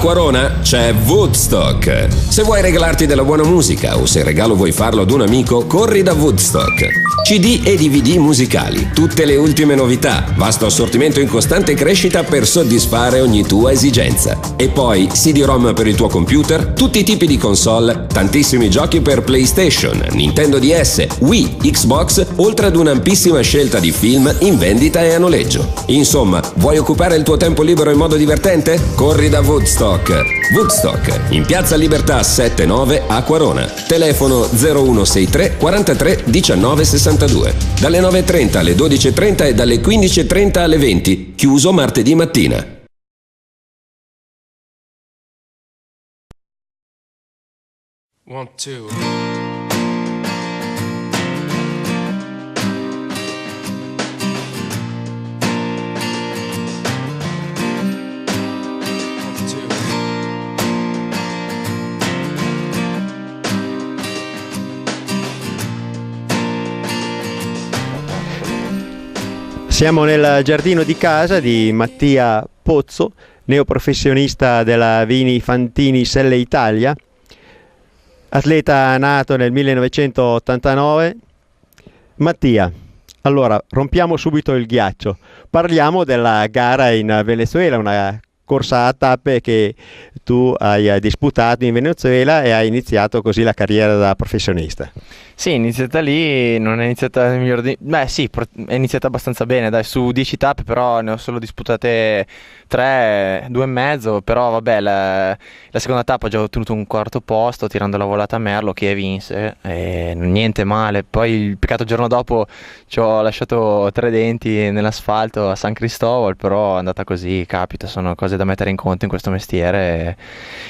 Quarona c'è Woodstock. Se vuoi regalarti della buona musica o se il regalo vuoi farlo ad un amico, corri da Woodstock. CD e DVD musicali, tutte le ultime novità, vasto assortimento in costante crescita per soddisfare ogni tua esigenza. E poi CD-ROM per il tuo computer, tutti i tipi di console, tantissimi giochi per PlayStation, Nintendo DS, Wii, Xbox, oltre ad un'ampissima scelta di film in vendita e a noleggio. Insomma, vuoi occupare il tuo tempo libero in modo divertente? Corri da Woodstock. Woodstock, in Piazza Libertà 79 a Quarona. Telefono 0163 43 19 62. Dalle 9.30 alle 12.30 e dalle 15.30 alle 20. Chiuso martedì mattina. One, two. Siamo nel giardino di casa di Mattia Pozzo, neoprofessionista della Vini Fantini Selle Italia, atleta nato nel 1989. Mattia, allora rompiamo subito il ghiaccio, parliamo della gara in Venezuela, una corsa a tappe che tu hai disputato in Venezuela e hai iniziato così la carriera da professionista. Sì, è iniziata lì, non è iniziata nel miglior beh sì, è iniziata abbastanza bene, dai, su 10 tappe però ne ho solo disputate 3, 2,5, però vabbè, la seconda tappa ho già ottenuto un quarto posto tirando la volata a Merlo che vinse, e niente male. Poi il peccato, il giorno dopo ci ho lasciato 3 denti nell'asfalto a San Cristobal, però è andata così, capita, sono cose da mettere in conto in questo mestiere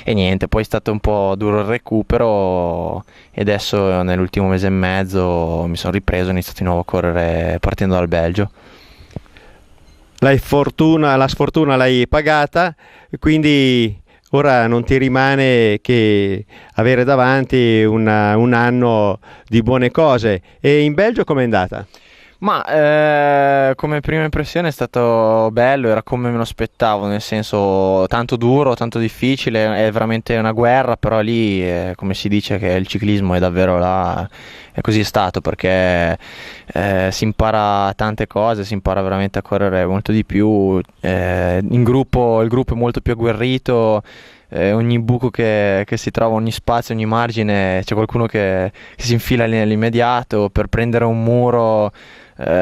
e niente. Poi è stato un po' duro il recupero e adesso nell'ultimo mese e mezzo mi sono ripreso, ho iniziato di nuovo a correre partendo dal Belgio. La sfortuna l'hai pagata, quindi ora non ti rimane che avere davanti un anno di buone cose. E in Belgio com'è andata? Ma come prima impressione è stato bello, era come me lo aspettavo, nel senso tanto duro, tanto difficile, è veramente una guerra, però lì come si dice che il ciclismo è davvero là, e così è stato, perché si impara tante cose, si impara veramente a correre molto di più, in gruppo il gruppo è molto più agguerrito. Ogni buco che si trova, ogni spazio, ogni margine, c'è qualcuno che si infila nell'immediato per prendere un muro.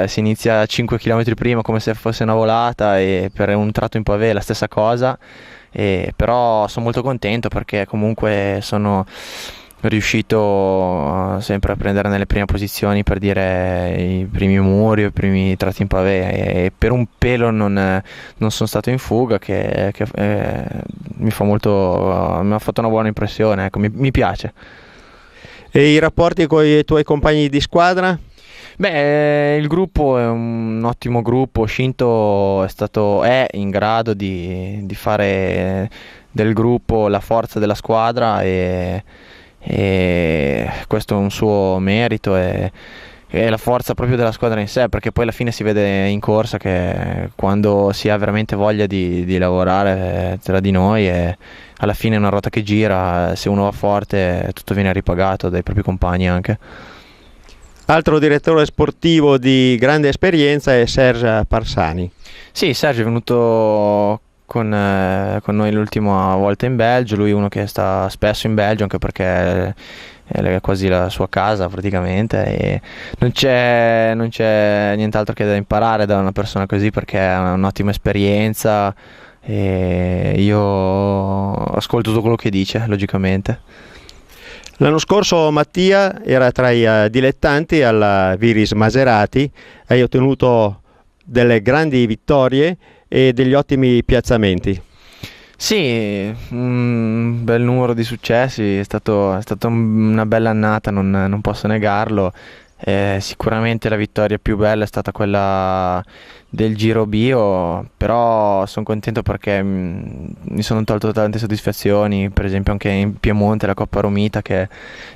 Si inizia 5 km prima come se fosse una volata, e per un tratto in pavé la stessa cosa, però sono molto contento perché comunque sono riuscito sempre a prendere nelle prime posizioni, per dire i primi muri, i primi tratti in pavé, e per un pelo non sono stato in fuga, che mi ha fatto una buona impressione, ecco, mi piace. E i rapporti con i tuoi compagni di squadra? Beh, il gruppo è un ottimo gruppo. Scinto è in grado di fare del gruppo la forza della squadra, e questo è un suo merito, e la forza proprio della squadra in sé, perché poi alla fine si vede in corsa che quando si ha veramente voglia di lavorare tra di noi, e alla fine è una ruota che gira, se uno va forte tutto viene ripagato dai propri compagni anche. Altro direttore sportivo di grande esperienza è Serge Parsani. Sì, Sergio è venuto con noi l'ultima volta in Belgio. Lui è uno che sta spesso in Belgio, anche perché è quasi la sua casa praticamente, e non c'è nient'altro che da imparare da una persona così, perché ha un'ottima esperienza, e io ascolto tutto quello che dice, logicamente. L'anno scorso Mattia era tra i dilettanti alla Viris Maserati, hai ottenuto delle grandi vittorie e degli ottimi piazzamenti. Sì, un bel numero di successi, è stata una bella annata, non posso negarlo. Sicuramente la vittoria più bella è stata quella del Giro Bio, però sono contento perché mi sono tolto tante soddisfazioni, per esempio anche in Piemonte la Coppa Romita, che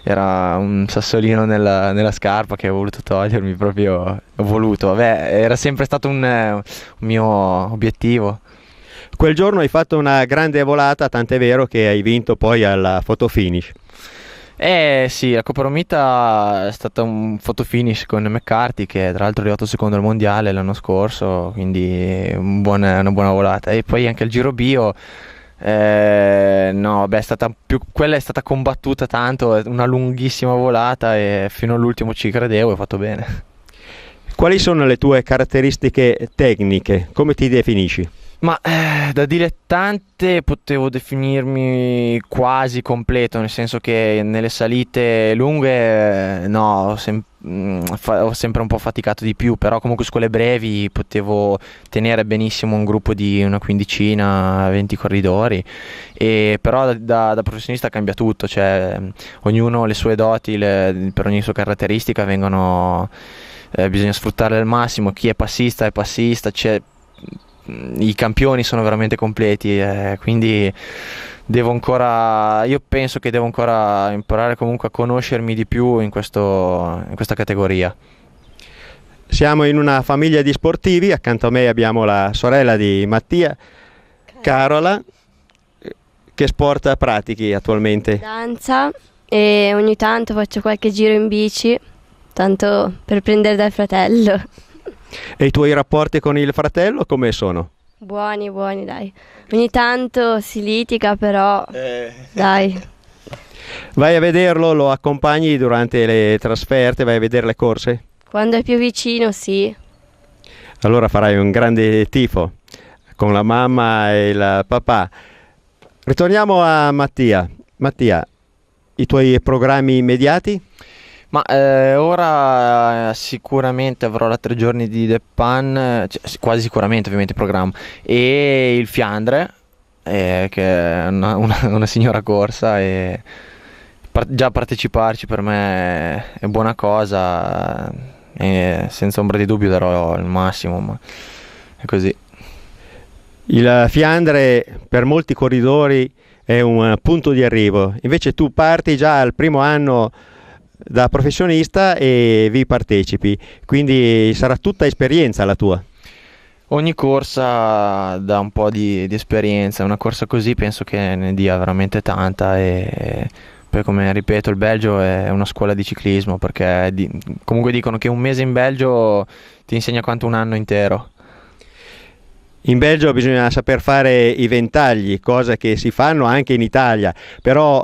era un sassolino nella scarpa che ho voluto togliermi, proprio ho voluto, vabbè, era sempre stato un mio obiettivo. Quel giorno hai fatto una grande volata, tant'è vero che hai vinto poi alla fotofinish. Sì, la Coppa Romita è stata un fotofinish con McCarthy, che tra l'altro è arrivato secondo al mondiale l'anno scorso, quindi una buona volata. E poi anche il Giro Bio, no, beh, quella è stata combattuta tanto, è una lunghissima volata e fino all'ultimo ci credevo e ho fatto bene. Quali sono le tue caratteristiche tecniche? Come ti definisci? Ma da dilettante potevo definirmi quasi completo, nel senso che nelle salite lunghe no, ho sempre un po' faticato di più, però comunque su quelle brevi potevo tenere benissimo un gruppo di una quindicina, 20 corridori, però da professionista cambia tutto, cioè ognuno ha le sue doti, per ogni sua caratteristica bisogna sfruttarle al massimo. Chi è passista, i campioni sono veramente completi, quindi io penso che devo ancora imparare comunque a conoscermi di più in questa categoria. Siamo in una famiglia di sportivi, accanto a me abbiamo la sorella di Mattia, Carola. Che sport pratichi attualmente? Danza, e ogni tanto faccio qualche giro in bici, tanto per prendere dal fratello. E i tuoi rapporti con il fratello come sono? Buoni, dai. Ogni tanto si litiga, però dai. Vai a vederlo, lo accompagni durante le trasferte, vai a vedere le corse? Quando è più vicino, sì. Allora farai un grande tifo con la mamma e il papà. Ritorniamo a Mattia. Mattia, i tuoi programmi immediati? Ma ora sicuramente avrò la 3 giorni di The Pan, cioè, quasi sicuramente ovviamente il programma, e il Fiandre, che è una signora corsa, e già parteciparci per me è buona cosa, e senza ombra di dubbio darò il massimo, ma è così. Il Fiandre per molti corridori è un punto di arrivo, invece tu parti già al primo anno da professionista e vi partecipi, quindi sarà tutta esperienza la tua. Ogni corsa dà un po' di esperienza, una corsa così penso che ne dia veramente tanta, e poi, come ripeto, il Belgio è una scuola di ciclismo, perché comunque dicono che un mese in Belgio ti insegna quanto un anno intero. In Belgio bisogna saper fare i ventagli, cosa che si fanno anche in Italia, però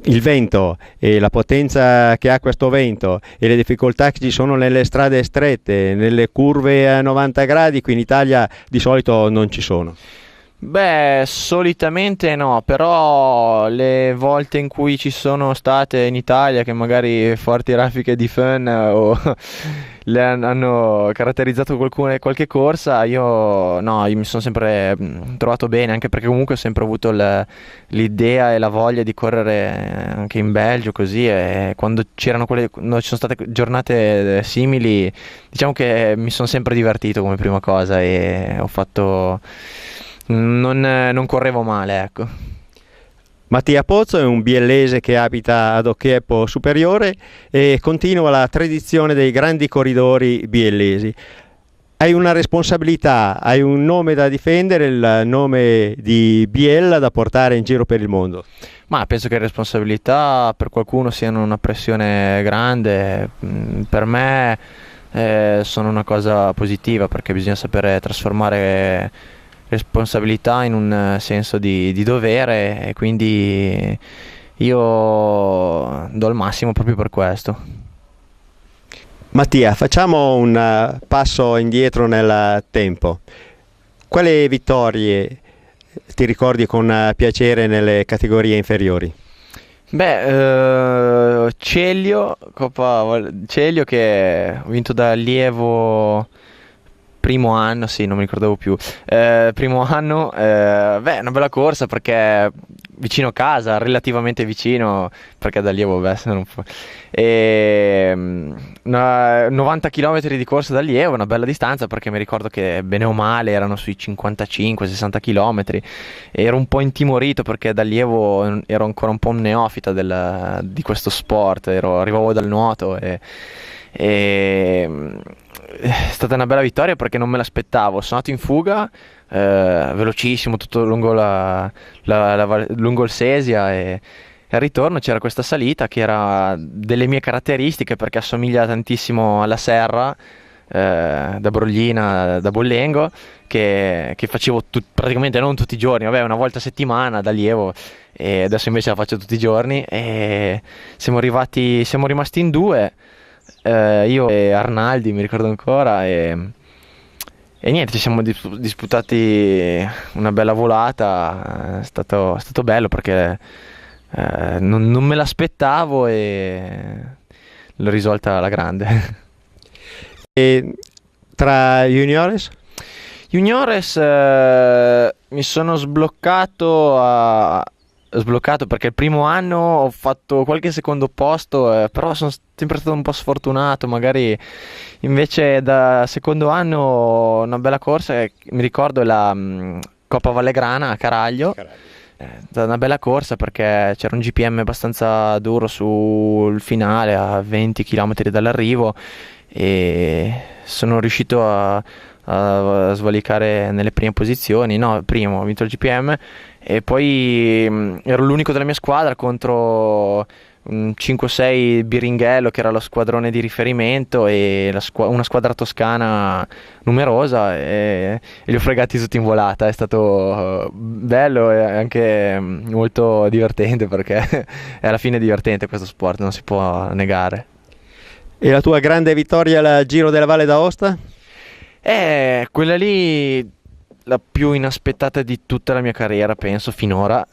il vento e la potenza che ha questo vento e le difficoltà che ci sono nelle strade strette, nelle curve a 90 gradi, qui in Italia di solito non ci sono. Beh, solitamente no, però le volte in cui ci sono state in Italia, che magari forti raffiche di fön hanno caratterizzato qualche corsa, io mi sono sempre trovato bene, anche perché comunque ho sempre avuto l'idea e la voglia di correre anche in Belgio, così, e quando ci sono state giornate simili, diciamo che mi sono sempre divertito come prima cosa, e ho fatto... Non correvo male, ecco. Mattia Pozzo è un biellese che abita ad Occhieppo Superiore e continua la tradizione dei grandi corridori biellesi. Hai una responsabilità, hai un nome da difendere, il nome di Biella da portare in giro per il mondo. Ma penso che le responsabilità per qualcuno siano una pressione grande, per me sono una cosa positiva, perché bisogna sapere trasformare responsabilità in un senso di dovere, e quindi io do il massimo proprio per questo. Mattia, facciamo un passo indietro nel tempo. Quali vittorie ti ricordi con piacere nelle categorie inferiori? Beh, Coppa Celio, che ho vinto da allievo primo anno, sì, non mi ricordavo più. Primo anno, beh, una bella corsa, perché vicino a casa, relativamente vicino, perché da allievo, beh, se non fu... 90 km di corsa da allievo, una bella distanza, perché mi ricordo che bene o male erano sui 55-60 km. Ero un po' intimorito, perché da allievo ero ancora un po' un neofita di questo sport, arrivavo dal nuoto, e è stata una bella vittoria perché non me l'aspettavo. Sono andato in fuga velocissimo tutto lungo lungo il Sesia, e al ritorno c'era questa salita che era delle mie caratteristiche perché assomiglia tantissimo alla serra da Broglina, da Bollengo, che facevo praticamente non tutti i giorni, vabbè, una volta a settimana da allievo, e adesso invece la faccio tutti i giorni. E siamo rimasti in due, io e Arnaldi, mi ricordo ancora, e niente, ci siamo disputati una bella volata. È stato bello perché non me l'aspettavo e l'ho risolta alla grande. E tra juniores? Juniores mi sono sbloccato perché il primo anno ho fatto qualche secondo posto, però sono sempre stato un po' sfortunato, magari invece da secondo anno una bella corsa, mi ricordo la Coppa Vallegrana a Caraglio. È stata una bella corsa perché c'era un GPM abbastanza duro sul finale a 20 km dall'arrivo, e sono riuscito a svalicare nelle prime posizioni. No, primo, ho vinto il GPM, e poi ero l'unico della mia squadra contro un 5-6 Biringhello, che era lo squadrone di riferimento, e una squadra toscana numerosa, e li ho fregati tutti in volata. È stato bello e anche molto divertente, perché è alla fine divertente questo sport, non si può negare. E la tua grande vittoria al Giro della Valle d'Aosta? Quella lì la più inaspettata di tutta la mia carriera, penso, finora.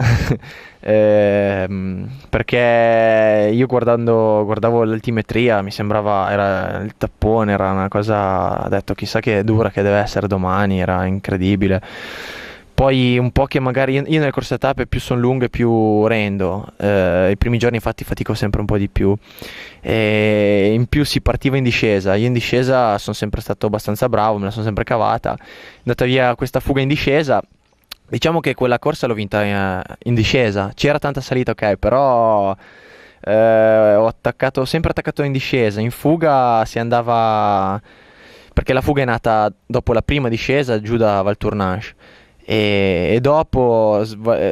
Perché io guardavo l'altimetria, mi sembrava, era il tappone, era una cosa, ho detto chissà che dura che deve essere domani, era incredibile. Poi un po' che magari io nelle corse a tappe più sono lunghe più rendo, i primi giorni infatti fatico sempre un po' di più, e in più si partiva in discesa. Io in discesa sono sempre stato abbastanza bravo, me la sono sempre cavata. È andata via questa fuga in discesa, diciamo che quella corsa l'ho vinta in discesa, c'era tanta salita, ok, però ho sempre attaccato in discesa. In fuga si andava, perché la fuga è nata dopo la prima discesa giù da Valtournanche, e dopo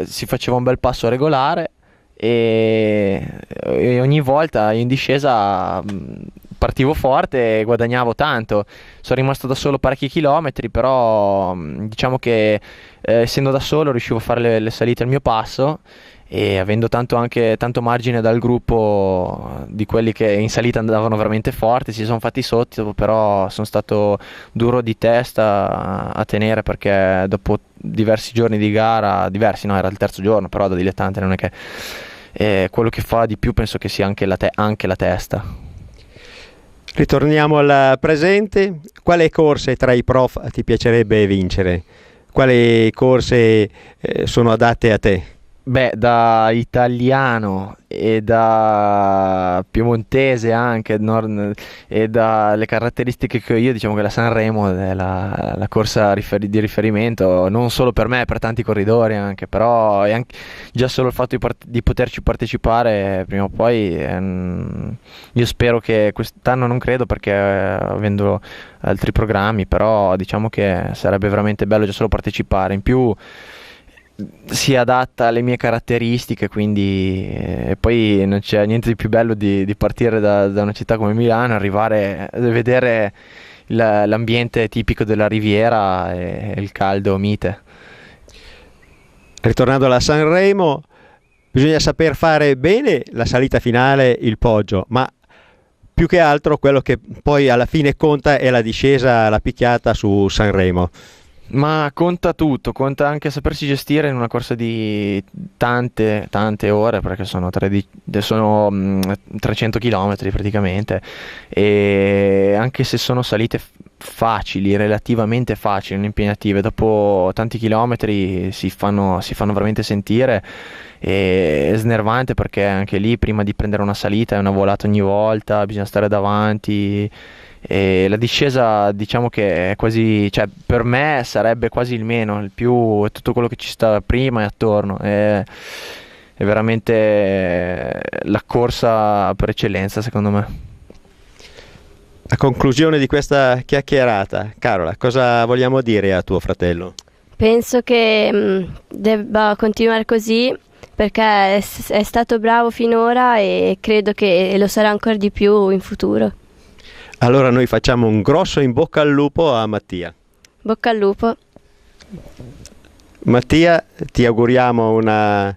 si faceva un bel passo regolare, e ogni volta in discesa partivo forte e guadagnavo tanto. Sono rimasto da solo parecchi chilometri, però diciamo che essendo da solo riuscivo a fare le salite al mio passo, e avendo tanto margine dal gruppo di quelli che in salita andavano veramente forti, si sono fatti sotto, però sono stato duro di testa a tenere, perché dopo diversi giorni di gara, diversi no, era il terzo giorno, però da dilettante non è che quello che fa di più penso che sia anche la testa. Ritorniamo al presente. Quale corse tra i prof ti piacerebbe vincere? Quali corse sono adatte a te? Beh, da italiano e da piemontese anche, e dalle caratteristiche che ho io, diciamo che la Sanremo è la corsa di riferimento, non solo per me, per tanti corridori anche, però è anche, già solo il fatto di poterci partecipare prima o poi, io spero che quest'anno, non credo perché avendo altri programmi, però diciamo che sarebbe veramente bello già solo partecipare. In più si adatta alle mie caratteristiche, quindi e poi non c'è niente di più bello di partire da una città come Milano, arrivare a vedere l'ambiente tipico della Riviera e il caldo mite. Ritornando alla Sanremo, bisogna saper fare bene la salita finale, il poggio, ma più che altro quello che poi alla fine conta è la discesa, la picchiata su Sanremo. Ma conta tutto, conta anche sapersi gestire in una corsa di tante ore, perché sono 300 km praticamente, e anche se sono salite facili, relativamente facili, non impegnative, dopo tanti chilometri si fanno veramente sentire, e è snervante perché anche lì prima di prendere una salita è una volata ogni volta, bisogna stare davanti. E la discesa diciamo che è quasi, cioè per me sarebbe quasi il meno, il più è tutto quello che ci sta prima e attorno, è veramente la corsa per eccellenza secondo me. A conclusione di questa chiacchierata, Carola, cosa vogliamo dire a tuo fratello? Penso che debba continuare così perché è stato bravo finora e credo che lo sarà ancora di più in futuro. Allora noi facciamo un grosso in bocca al lupo a Mattia. Bocca al lupo. Mattia, ti auguriamo una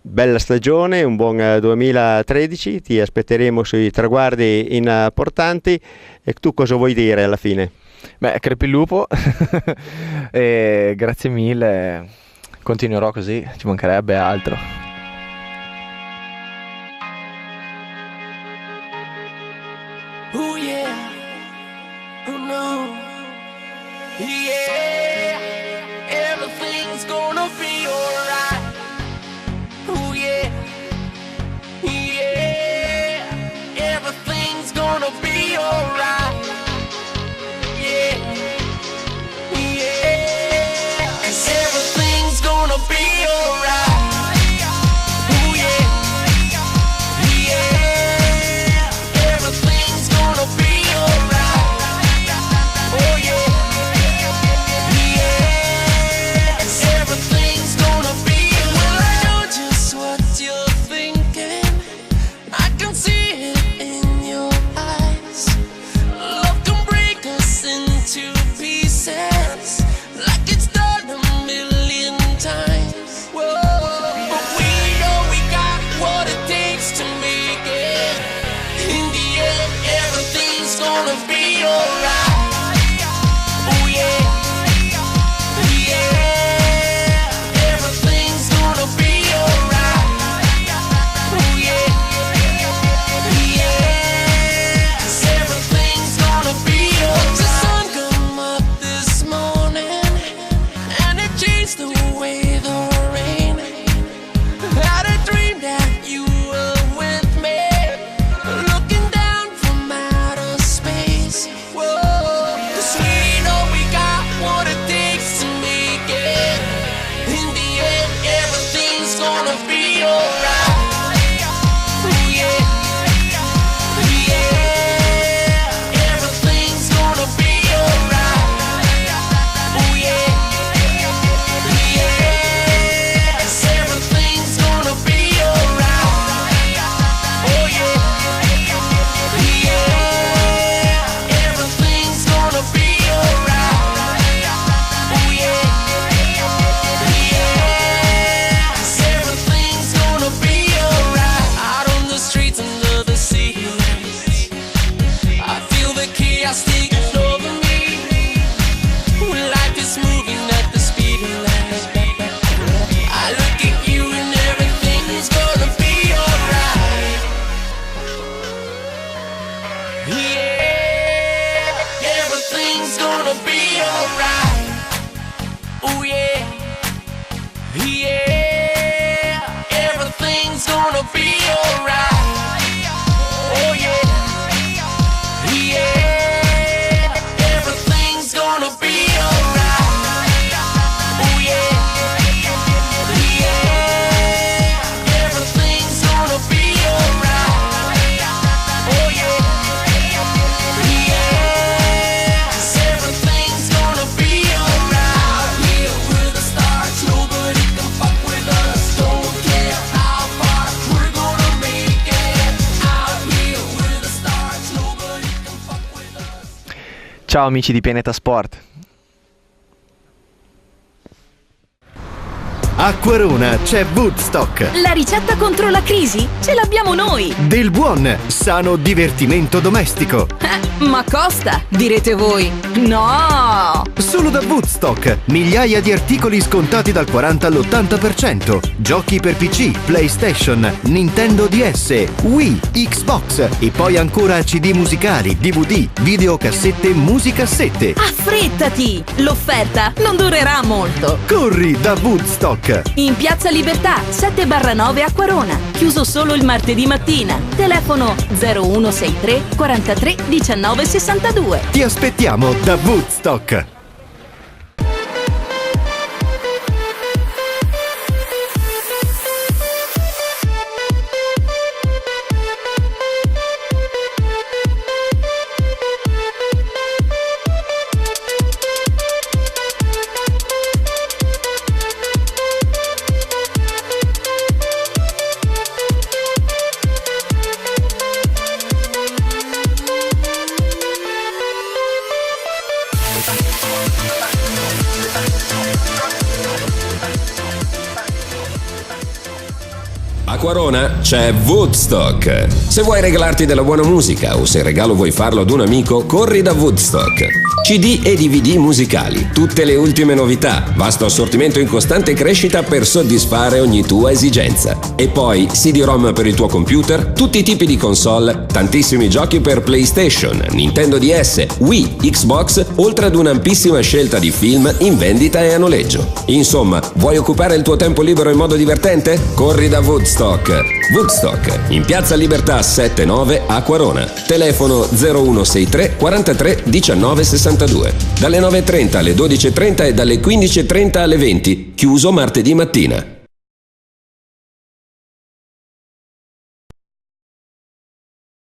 bella stagione, un buon 2013, ti aspetteremo sui traguardi importanti. E tu cosa vuoi dire alla fine? Beh, crepi il lupo e grazie mille, continuerò così, ci mancherebbe altro. Oh yeah, oh no, yeah, everything's gonna be alright. Oh yeah, yeah, everything's gonna be alright. Yeah, yeah, 'cause everything's gonna be alright. Oh yeah, yeah, everything's gonna be alright. Oh yeah, yeah, 'cause everything's gonna be alright. Well, I know just what you're thinking. I can see it in your eyes. Love can break us into pieces like it's done a million times. Whoa, but we know we got what it takes to make it. In the end, everything's gonna be alright. Oh yeah, yeah, everything's gonna be alright. Oh yeah, yeah, 'cause everything's gonna be alright. The sun come up this morning and it chased away the rain. Had a dream that you were with me, looking down from outer space. Whoa, 'cause we know we got what it takes to make it. In the end, everything's gonna be alright. Oh yeah, yeah, everything's gonna be alright. Oh yeah, yeah, 'cause everything's gonna be alright. Oh yeah, yeah, everything's gonna be alright. Oh yeah, yeah, 'cause everything's gonna be alright. Out on the streets under the sea, I feel the chaos taking over me. When life is moving at the speed of light, I look at you and everything's gonna be alright. Yeah, everything's gonna be alright. Oh yeah, yeah, everything's gonna be alright. Oh yeah, yeah, everything's gonna be alright. Oh yeah, yeah, everything's gonna be alright. Oh yeah, yeah, 'cause everything's gonna be alright. Out here with the stars, nobody can fuck with us. Don't care how far we're gonna make it. Out here with the stars, nobody can fuck with us. Ciao amici di Pianeta Sport. A Quarona c'è Woodstock. La ricetta contro la crisi? Ce l'abbiamo noi! Del buon, sano divertimento domestico. Ma costa, direte voi. No! Solo da Woodstock, migliaia di articoli scontati dal 40 all'80%. Giochi per PC, PlayStation, Nintendo DS, Wii, Xbox e poi ancora CD musicali, DVD, videocassette, musicassette. Affrettati! L'offerta non durerà molto. Corri da Woodstock. In Piazza Libertà, 7/9 a Quarona. Chiuso solo il martedì mattina. Telefono 0163 43 19 62. Ti aspettiamo da Woodstock. Acquarona c'è Woodstock. Se vuoi regalarti della buona musica o se il regalo vuoi farlo ad un amico, corri da Woodstock. CD e DVD musicali, tutte le ultime novità, vasto assortimento in costante crescita per soddisfare ogni tua esigenza. E poi CD-ROM per il tuo computer, tutti i tipi di console, tantissimi giochi per PlayStation, Nintendo DS, Wii, Xbox, oltre ad un'ampissima scelta di film in vendita e a noleggio. Insomma, vuoi occupare il tuo tempo libero in modo divertente? Corri da Woodstock. Woodstock, in Piazza Libertà 79 a Acquarona. Telefono 0163 43 19 62. Dalle 9.30 alle 12.30 e dalle 15.30 alle 20. Chiuso martedì mattina.